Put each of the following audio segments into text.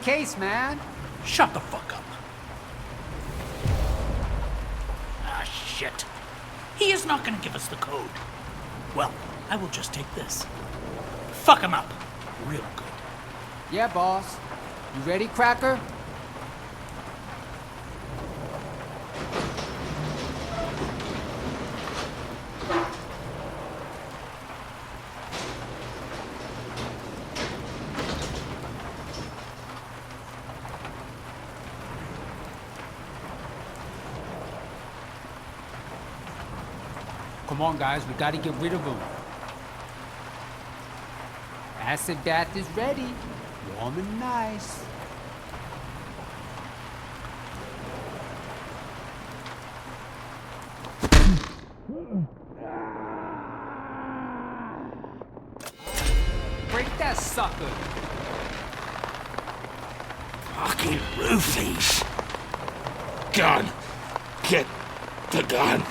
Case, man. Shut the fuck up. Ah, shit. He is not gonna give us the code. Well, I will just take this. Fuck him up. Real good. Yeah, boss. You ready, Cracker? Come on, guys, we gotta get rid of him. Acid bath is ready. Warm and nice. Break that sucker. Fucking roofies. Gun. Get the gun.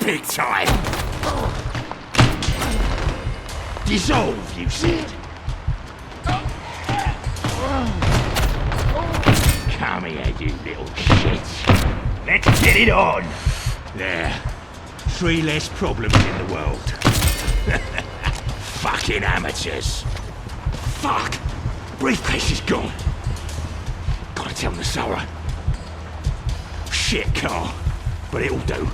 Big time! Dissolve, you said? Come here, you little shit. Let's get it on! There. 3 less problems in the world. Fucking amateurs. Fuck! Briefcase is gone. Gotta tell them the Sarah. Shit car, but it'll do.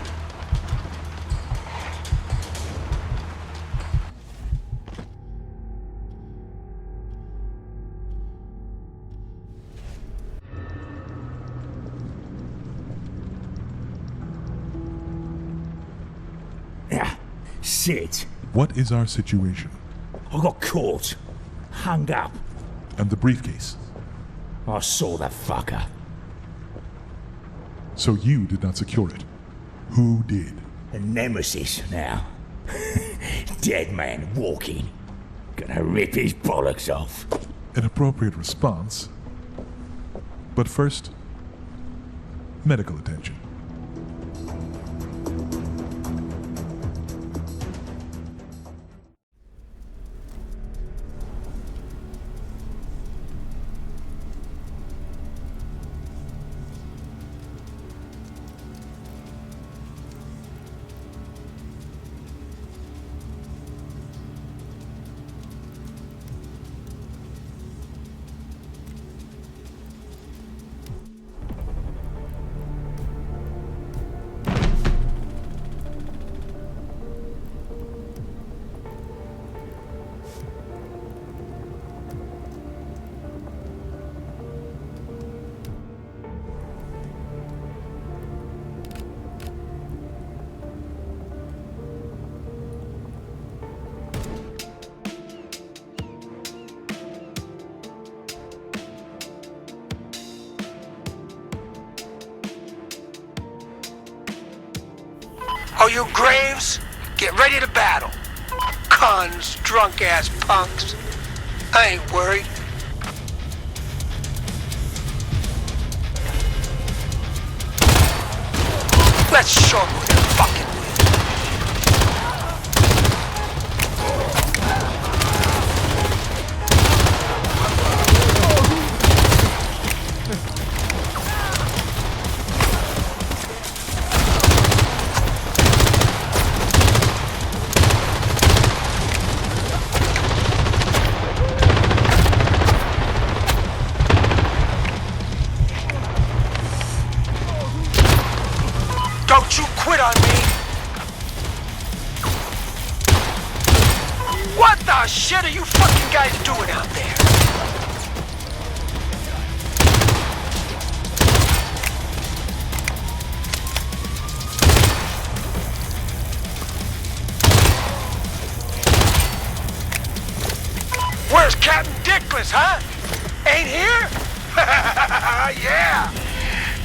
Sit. What is our situation? I got caught. Hung up. And the briefcase? I saw that fucker. So you did not secure it. Who did? The nemesis now. Dead man walking. Gonna rip his bollocks off. An appropriate response. But first, medical attention. Oh, you Graves? Get ready to battle. Cons, drunk-ass punks. I ain't worried. Let's show them who they're fucking with. Don't you quit on me! What the shit are you fucking guys doing out there? Where's Captain Dickless, huh? Ain't here? Yeah!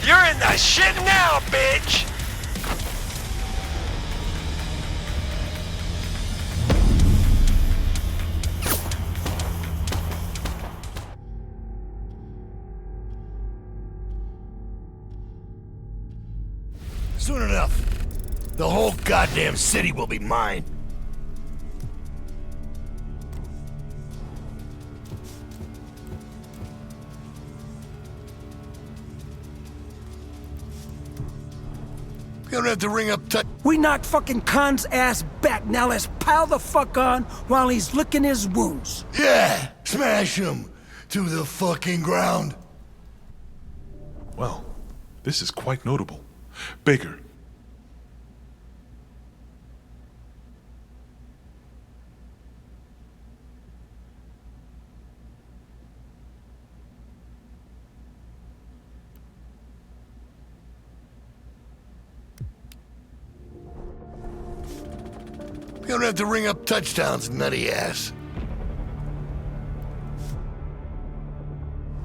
You're in the shit now, bitch! Soon enough, the whole goddamn city will be mine. You don't have to ring up touch. We knocked fucking Khan's ass back. Now let's pile the fuck on while he's licking his wounds. Yeah, smash him to the fucking ground. Well, this is quite notable. Baker. You don't have to ring up touchdowns, nutty ass.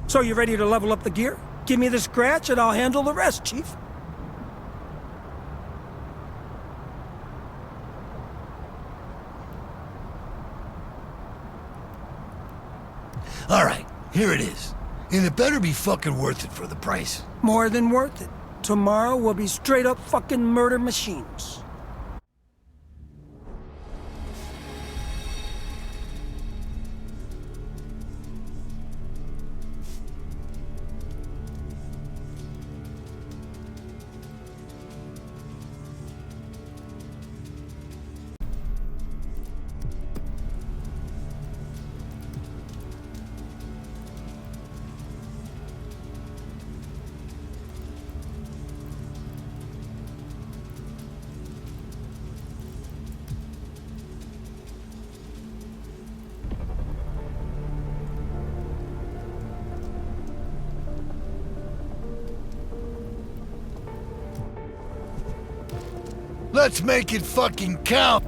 So you ready to level up the gear? Give me the scratch and I'll handle the rest, Chief. All right, here it is. And it better be fucking worth it for the price. More than worth it. Tomorrow we'll be straight up fucking murder machines. Let's make it fucking count.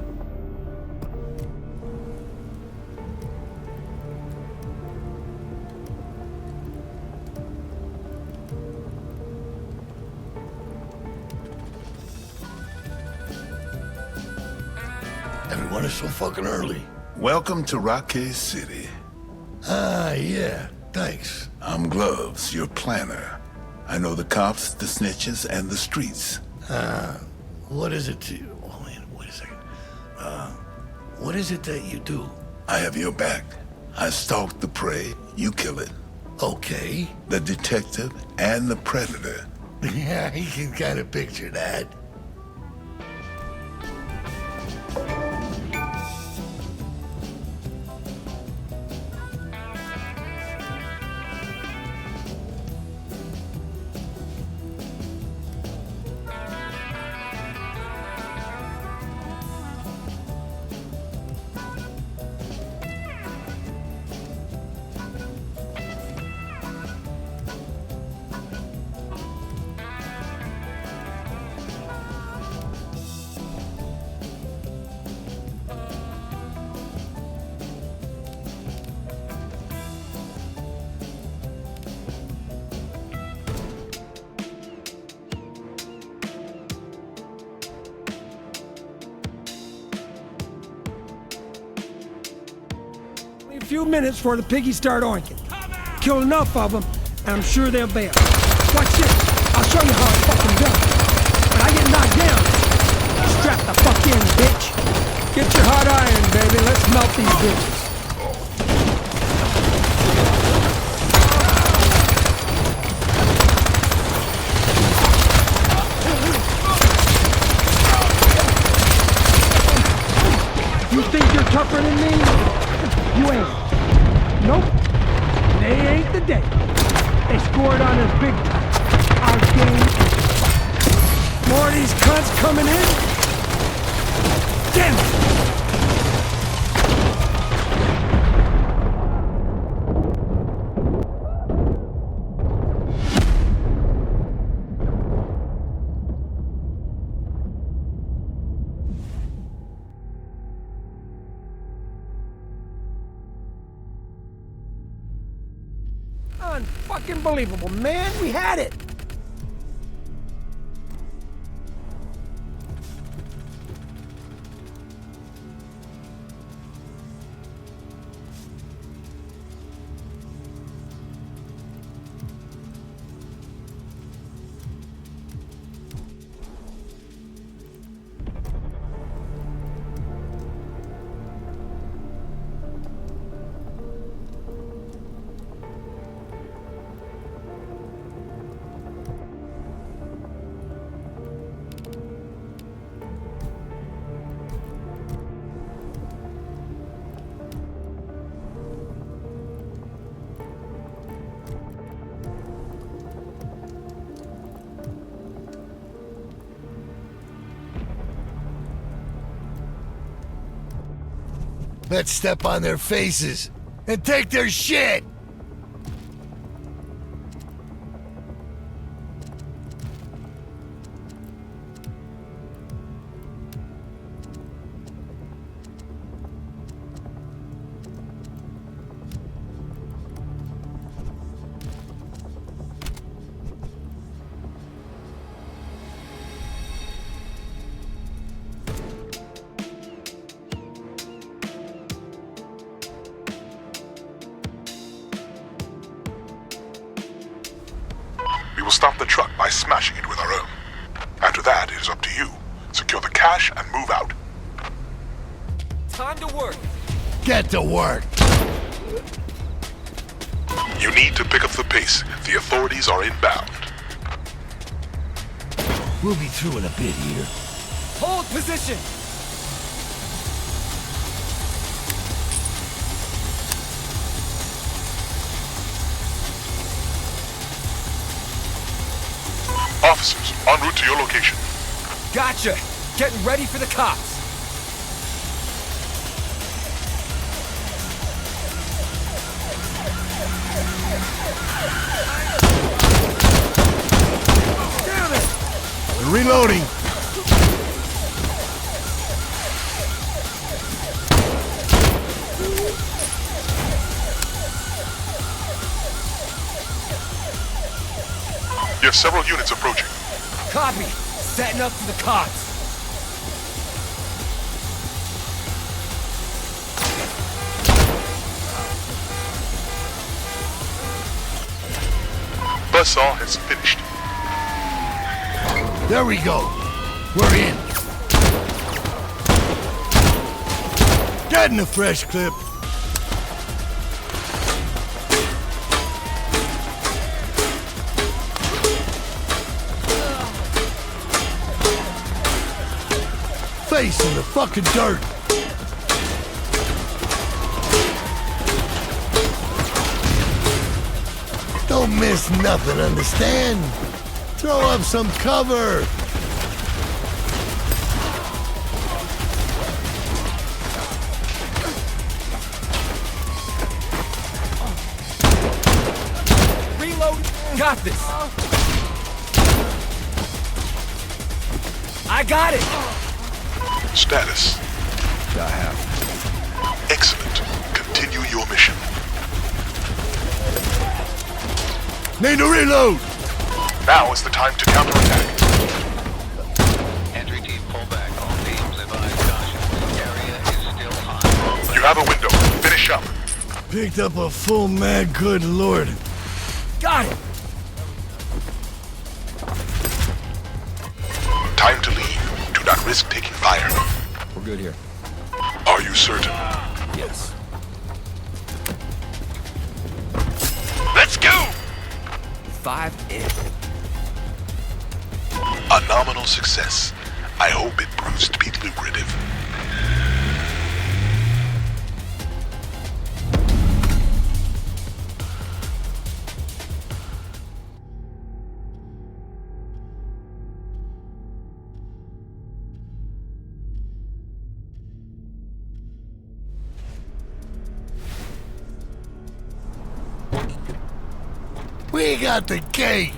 Everyone is so fucking early. Welcome to Rockay City. Ah, yeah, thanks. I'm Gloves, your planner. I know the cops, the snitches, and the streets. What is it to you? Oh, wait a second. What is it that you do? I have your back. I stalk the prey, you kill it. Okay. The detective and the predator. Yeah, you can kind of picture that. A few minutes before the piggies start oinking. Kill enough of them, and I'm sure they'll bail. Watch this. I'll show you how it's fucking done. When I get knocked down, strap the fuck in, bitch. Get your hot iron, baby. Let's melt these bitches. You think you're tougher than me? You ain't. Nope. They ain't the day. They scored on us big time. Our game. More of these cunts coming in? Damn it! Unfucking believable, man. We had it. Let's step on their faces and take their shit! We will stop the truck by smashing it with our own. After that, it is up to you. Secure the cash and move out. Time to work. Get to work! You need to pick up the pace. The authorities are inbound. We'll be through in a bit here. Hold position. Officers, en route to your location. Gotcha. Getting ready for the cops. Damn it! They're reloading! You have several units approaching. Copy. Setting up for the cops. Buzzsaw has finished. There we go. We're in. Getting a fresh clip. Face in the fucking dirt. Don't miss nothing, understand? Throw up some cover. Reload. Got this. I got it. Status. I have. Excellent. Continue your mission. Need to reload. Now is the time to counterattack. Entry team, pull back. All teams advise caution. The area is still hot. You have a window. Finish up. Picked up a full mag, good lord. Got it. Time to leave. Do not risk taking fire. We're good here. Are you certain? Yes. Let's go! 5 in. A nominal success. I hope it proves to be lucrative. We got the cake.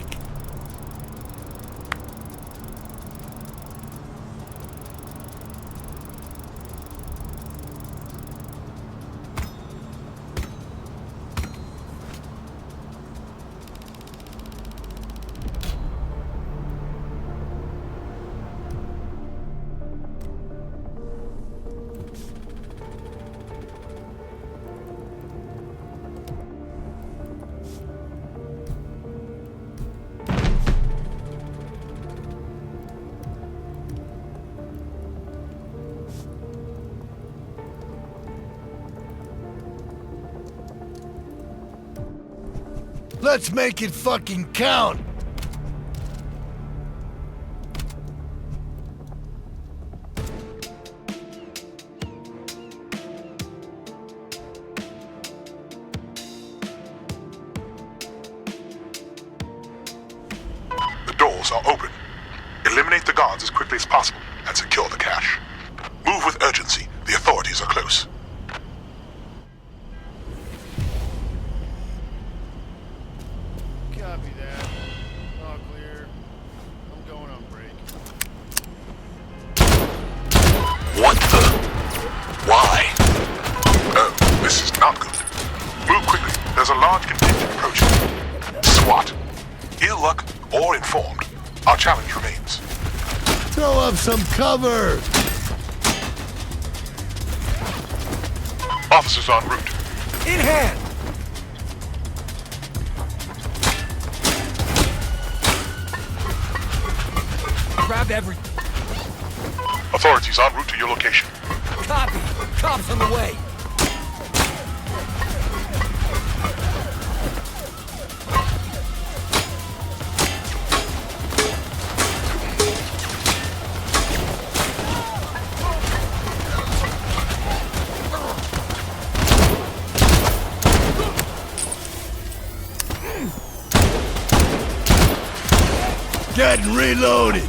Let's make it fucking count. The doors are open. Eliminate the guards as quickly as possible and secure the cache. Move with urgency. The authorities are close. Copy that. All clear. I'm going on break. What the? Why? Oh, this is not good. Move quickly. There's a large contingent approaching. SWAT. Ill luck or informed. Our challenge remains. Throw up some cover! Officers en route. In hand! Grab everything. Authorities en route to your location. Copy. Cops on the way. Getting reloaded!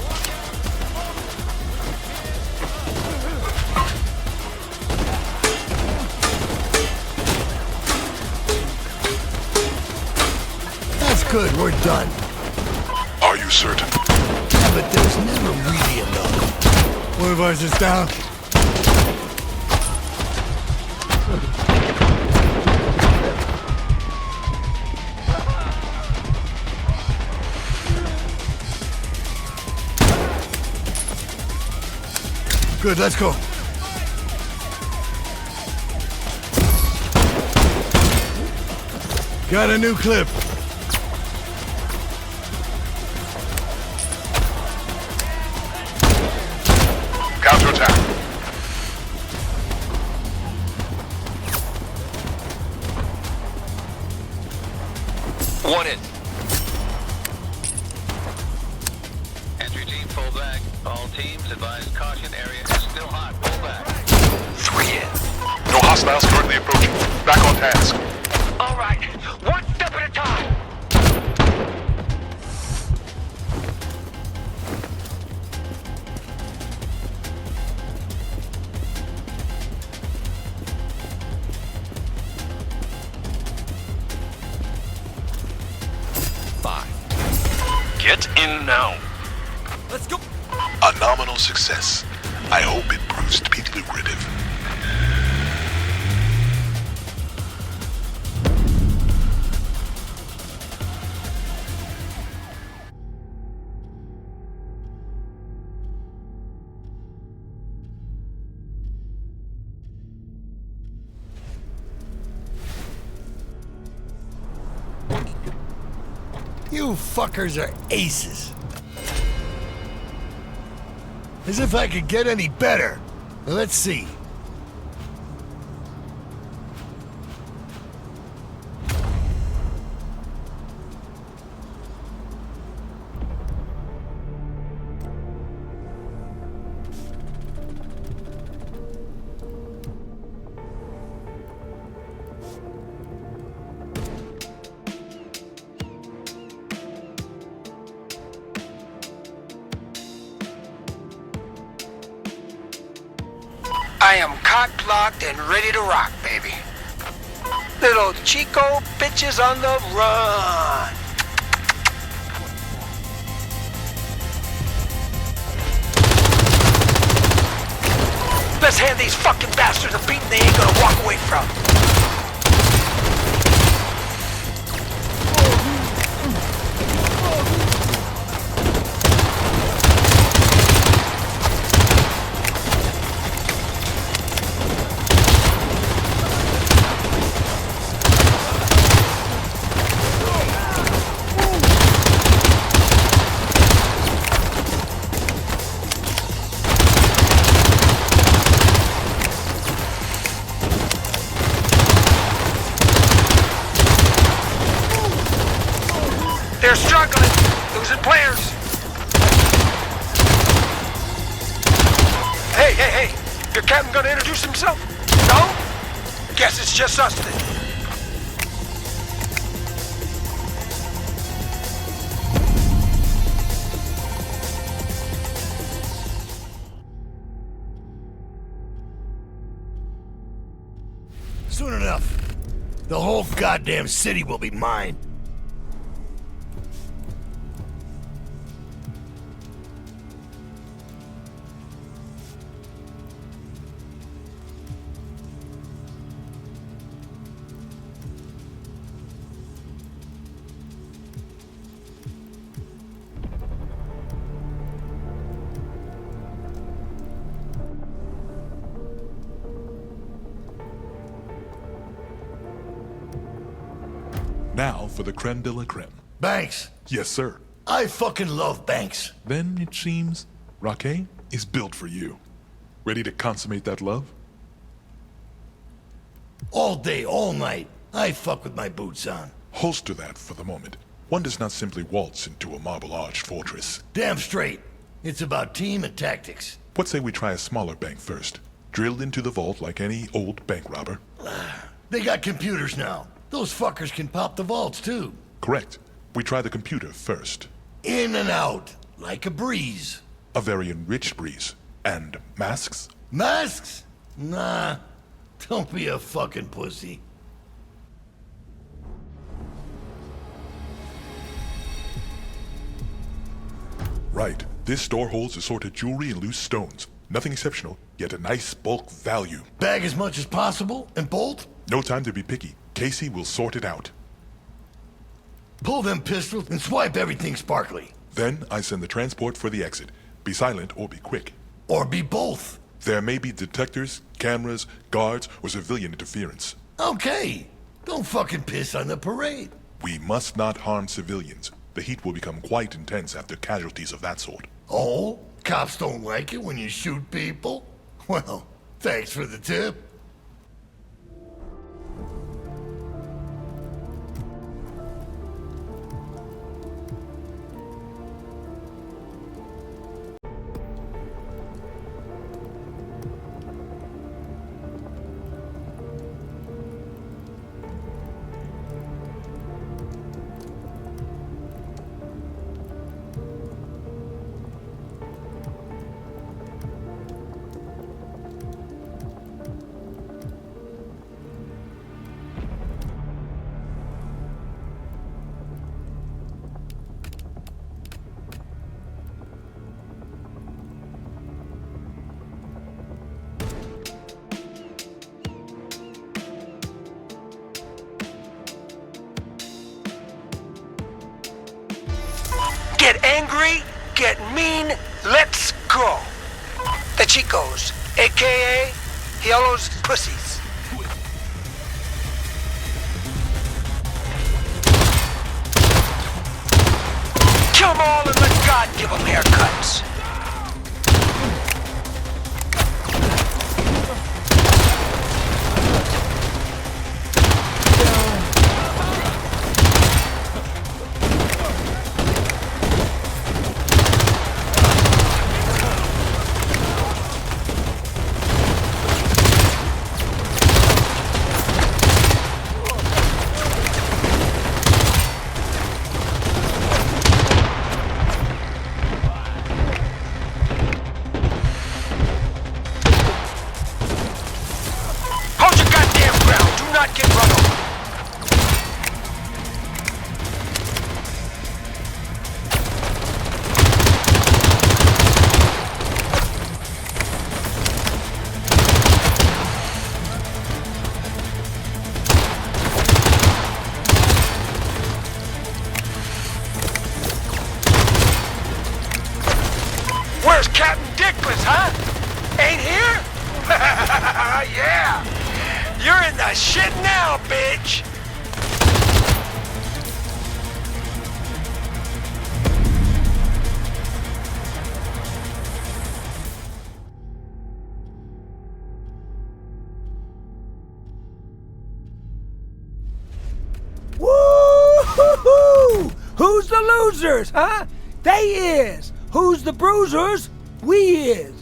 That's good, we're done. Are you certain? Yeah, but there's never really enough. One of ours is down. Good, let's go. Got a new clip. Counterattack. One in. Entry team, pull back. All teams advise caution, area is still hot. Pull back. 3 in. No hostiles currently approaching. Back on task. All right. One step at a time. Get in now. Let's go. A nominal success. I hope it proves to be lucrative. You fuckers are aces. As if I could get any better. Let's see. I am cock-blocked and ready to rock, baby. Little Chico bitches on the run. Let's hand these fucking bastards a beating they ain't gonna walk away from. They're struggling, losing players. Hey, your captain gonna introduce himself? No? Guess it's just us then. Soon enough, the whole goddamn city will be mine. Now for the creme de la creme. Banks. Yes, sir. I fucking love Banks. Then it seems Rockay is built for you. Ready to consummate that love? All day, all night. I fuck with my boots on. Holster that for the moment. One does not simply waltz into a marble-arched fortress. Damn straight. It's about team and tactics. What say we try a smaller bank first? Drilled into the vault like any old bank robber? They got computers now. Those fuckers can pop the vaults, too. Correct. We try the computer first. In and out, like a breeze. A very enriched breeze. And masks? Masks? Nah. Don't be a fucking pussy. Right. This store holds assorted jewelry and loose stones. Nothing exceptional, yet a nice bulk value. Bag as much as possible and bolt? No time to be picky. Casey will sort it out. Pull them pistols and swipe everything sparkly. Then I send the transport for the exit. Be silent or be quick. Or be both. There may be detectors, cameras, guards, or civilian interference. Okay. Don't fucking piss on the parade. We must not harm civilians. The heat will become quite intense after casualties of that sort. Oh? Cops don't like it when you shoot people? Well, thanks for the tip. Get angry, get mean, let's go. The Chicos, a.k.a. Yellow's Pussies. Kill them all and let God give them haircuts. Where's Captain Dickless, huh? Ain't here? Yeah! You're in the shit now, bitch! Woo-hoo-hoo! Who's the losers, huh? They is. Who's the bruisers? We is.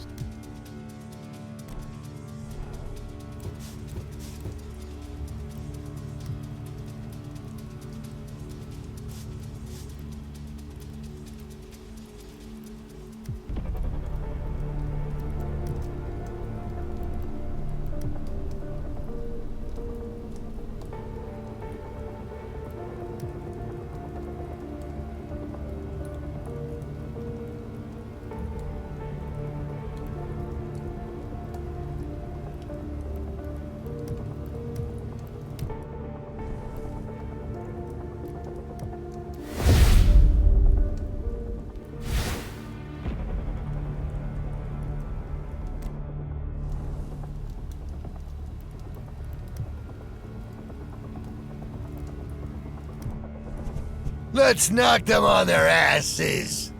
Let's knock them on their asses!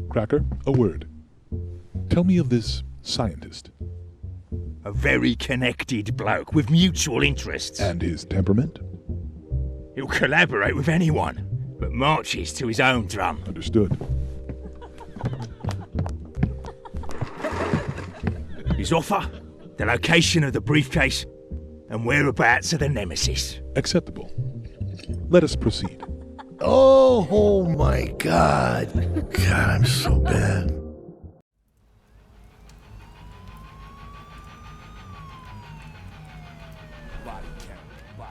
Cracker, a word. Tell me of this scientist. A very connected bloke with mutual interests. And his temperament? He'll collaborate with anyone, but marches to his own drum. Understood. His offer, the location of the briefcase, and whereabouts of the nemesis. Acceptable. Let us proceed. Oh my God. God, I'm so bad.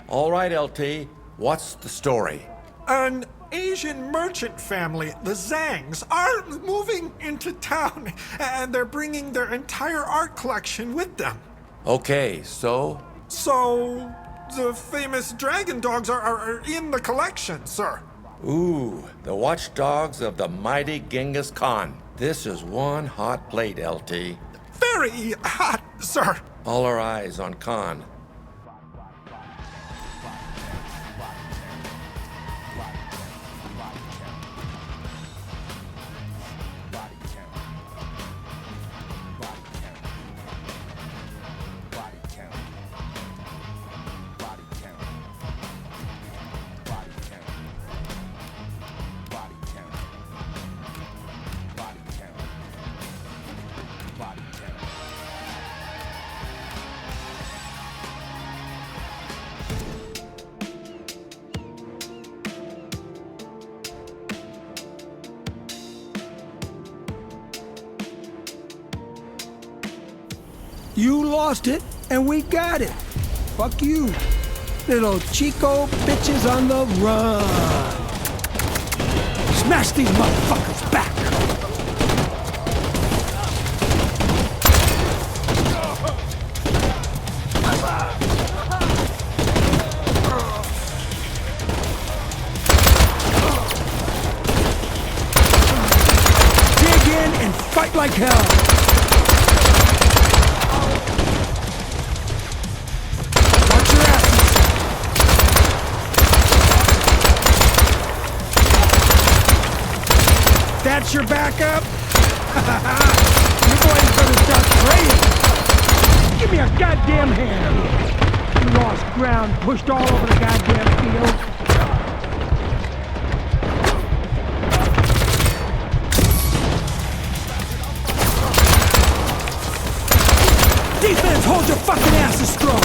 All right, LT. What's the story? An Asian merchant family, the Zhangs, are moving into town, and they're bringing their entire art collection with them. Okay, so? So, the famous dragon dogs are in the collection, sir. Ooh, the watchdogs of the mighty Genghis Khan. This is one hot plate, LT. Very hot, sir. All our eyes on Khan. You lost it, and we got it. Fuck you. Little Chico bitches on the run. Smash these motherfuckers back. Dig in and fight like hell. That's your backup? You boys better start praying. Give me a goddamn hand. You lost ground, pushed all over the goddamn field. Defense, hold your fucking asses strong.